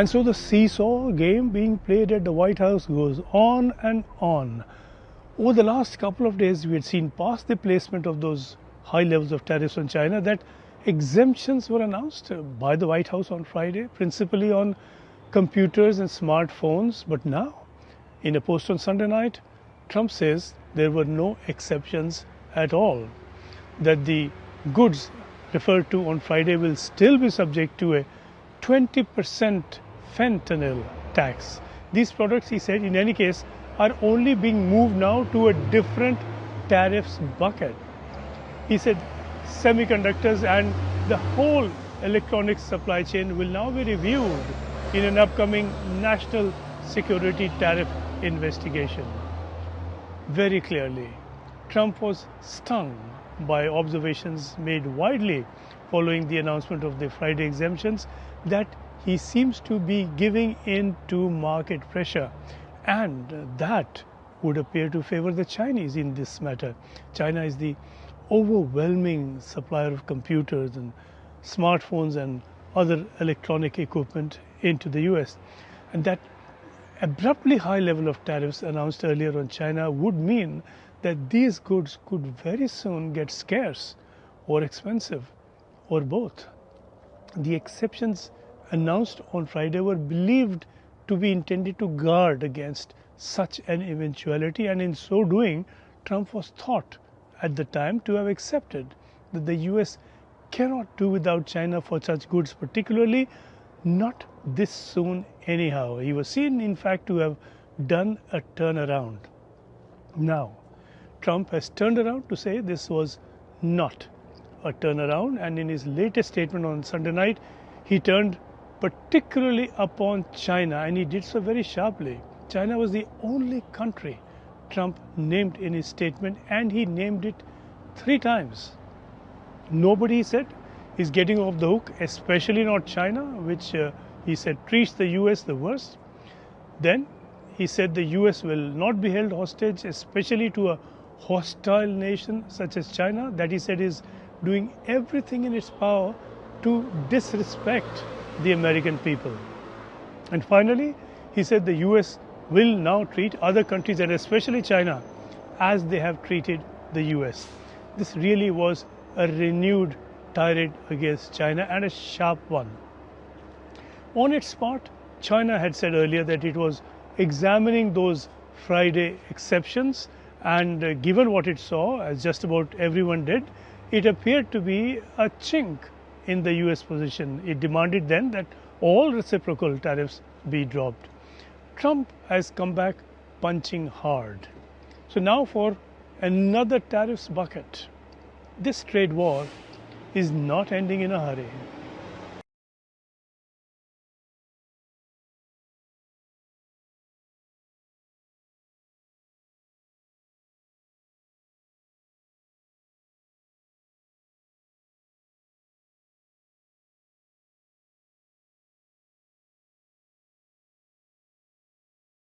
And so the seesaw game being played at the White House goes on and on. Over the last couple of days, we had seen past the placement of those high levels of tariffs on China that exemptions were announced by the White House on Friday, principally on computers and smartphones. But now, in a post on Sunday night, Trump says there were no exceptions at all, that the goods referred to on Friday will still be subject to a 20% fentanyl tax. These products, he said, in any case, are only being moved now to a different tariffs bucket. He said semiconductors and the whole electronics supply chain will now be reviewed in an upcoming national security tariff investigation. Very clearly, Trump was stung by observations made widely following the announcement of the Friday exemptions that he seems to be giving in to market pressure, and that would appear to favor the Chinese in this matter. China is the overwhelming supplier of computers and smartphones and other electronic equipment into the US, and that abruptly high level of tariffs announced earlier on China would mean that these goods could very soon get scarce or expensive or both. The exceptions announced on Friday were believed to be intended to guard against such an eventuality, and in so doing, Trump was thought at the time to have accepted that the US cannot do without China for such goods, particularly not this soon anyhow. He was seen, in fact, to have done a turnaround. Now, Trump has turned around to say this was not a turnaround, and in his latest statement on Sunday night, he turned particularly upon China, and he did so very sharply. China was the only country Trump named in his statement, and he named it 3 times. Nobody, he said, is getting off the hook, especially not China, which he said treats the US the worst. Then he said the US will not be held hostage, especially to a hostile nation such as China, that he said is doing everything in its power to disrespect the American people. And finally, he said the US will now treat other countries, and especially China, as they have treated the US. This really was a renewed tirade against China, and a sharp one. On its part, China had said earlier that it was examining those Friday exceptions, and given what it saw, as just about everyone did, it appeared to be a chink in the US position. It demanded then that all reciprocal tariffs be dropped. Trump has come back punching hard. So now for another tariffs bucket. This trade war is not ending in a hurry.